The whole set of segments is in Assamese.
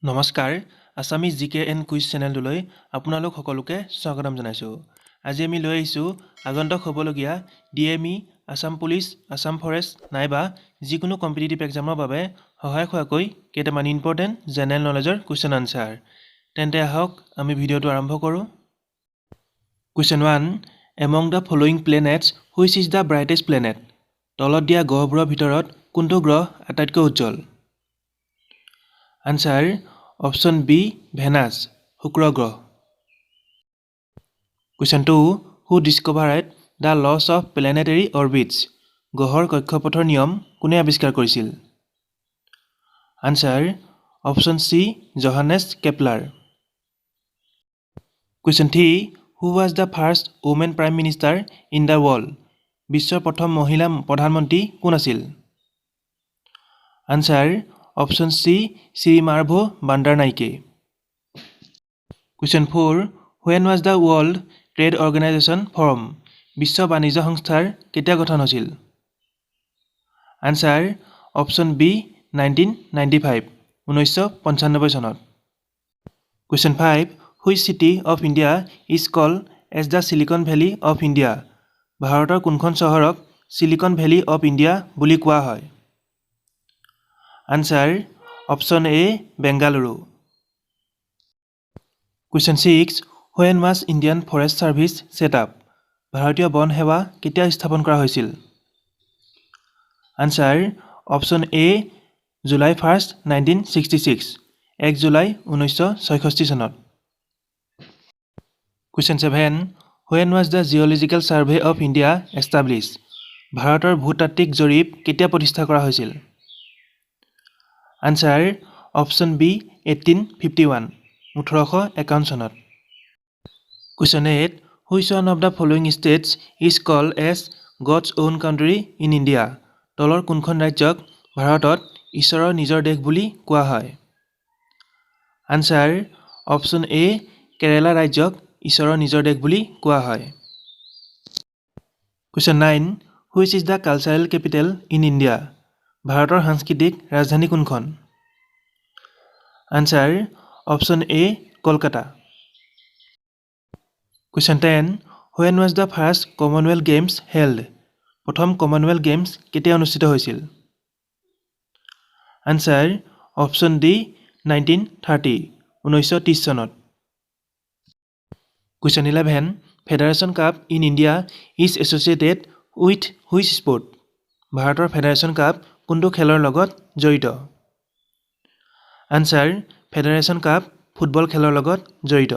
নমস্কাৰ আসামিজ জিকে এণ্ড কুইজ চেনেলটোলৈ আপোনালোক সকলোকে স্বাগতম জনাইছোঁ। আজি আমি লৈ আহিছোঁ আগন্তুক হ'বলগীয়া DME Assam police, Assam forest নাইবা যিকোনো কম্পিটিটিভ এক্সামৰ বাবে সহায়ক হোৱাকৈ কেইটামান ইম্পৰ্টেণ্ট জেনেৰেল নলেজৰ কুৱেশ্যন আনচাৰ। তেন্তে আহক আমি ভিডিঅ'টো আৰম্ভ কৰোঁ। Question 1, among the following planets which is the brightest planet? তলত দিয়া গ্ৰহবোৰৰ ভিতৰত কোনটো গ্ৰহ আটাইতকৈ উজ্জ্বল? আনসাৰ অপশ্যন বি ভেনাছ, শুক্ৰ গ্ৰহ। Question 2, who discovered the laws of planetary orbits? গ্ৰহৰ কক্ষপথৰ নিয়ম কোনে আৱিষ্কাৰ কৰিছিল? Answer option C জহানেছ Kepler. Question 3, who was the first women prime minister in the world? বিশ্বৰ প্ৰথম মহিলা প্ৰধানমন্ত্ৰী কোন আছিল? Answer option C Sirimavo Bandaranaike. Question 4, when was the world trade organization form? বিশ্ব বাণিজ্য সংস্থাৰ কেতিয়া গঠন হৈছিল? আনসাৰ অপশ্যন বি 1995, 1995 চনত। Question 5, which city of India is called as the silicon valley of India? ভাৰতৰ কোনখন চহৰক চিলিকন ভেলী অফ ইণ্ডিয়া বুলি কোৱা হয়? Answer option A Bengaluru. Question 6, when was Indian forest service set up? ভাৰতীয় বন সেৱা কেতিয়া স্থাপন কৰা হৈছিল? Answer option A July 1, 1966, 1 July 1966 চনত। Question 7, when was the geological survey of India establish? ভাৰতৰ ভূতাত্ত্বিক জৰীপ কেতিয়া প্ৰতিষ্ঠা কৰা হৈছিল? আনসাৰ অপশ্যন বি 1851, 1851 চনত। Question 8, which one of the following states is called as God's own country in India? তলৰ কোনখন ৰাজ্যক ভাৰতত ঈশ্বৰৰ নিজৰ দেশ বুলি কোৱা হয়? আনসাৰ অপশ্যন এ কেৰেলা ৰাজ্যক ঈশ্বৰৰ নিজৰ দেশ বুলি কোৱা হয়। Question 9, which is the cultural capital in India? ভাৰতৰ সাংস্কৃতিক ৰাজধানী কোনখন? Answer option A Kolkata. Question 10, when was the first Commonwealth games held? প্ৰথম কমনৱেলথ গেমছ কেতিয়া অনুষ্ঠিত হৈছিল? আনসাৰ অপশ্যন ডি 1930, 1930 চনত। Question 11, federation cup in India is associated with which sport? ভাৰতৰ ফেডাৰেশ্যন কাপ কোনটো খেলৰ লগত জড়িত? আনসাৰ ফেডাৰেশ্যন কাপ ফুটবল খেলৰ লগত জড়িত।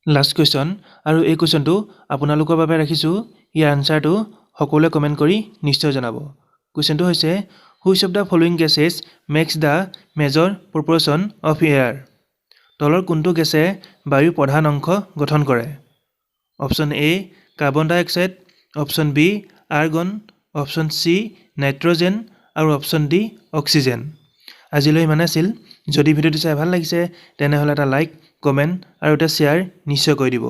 লাষ্ট কুৱেশ্যন, আৰু এই কুৱেশ্যনটো আপোনালোকৰ বাবে ৰাখিছোঁ। ইয়াৰ আনচাৰটো সকলোৱে কমেণ্ট কৰি নিশ্চয় জনাব। কুৱেশ্যনটো হৈছে, which of the following gases makes the major proportion of air? তলৰ কোনটো গেছে বায়ুৰ প্ৰধান অংশ গঠন কৰে? অপশ্যন এ কাৰ্বন ডাই অক্সাইড, option B argon, option C nitrogen আৰু অপশ্যন ডি অক্সিজেন। আজিলৈ ইমান আছিল। যদি ভিডিঅ'টো চাই ভাল লাগিছে তেনেহ'লে এটা লাইক, কমেণ্ট আৰু এটা শ্বেয়াৰ নিশ্চয় কৰি দিব।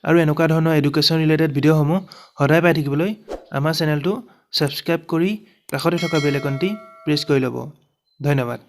আৰু এনেকুৱা ধৰণৰ এডুকেশ্যন ৰিলেটেড ভিডিঅ'সমূহ সদায় পাই থাকিবলৈ আমাৰ চেনেলটো ছাবস্ক্ৰাইব কৰি কাষতে থকা বেল আইকনটি প্ৰেছ কৰি ল'ব। ধন্যবাদ।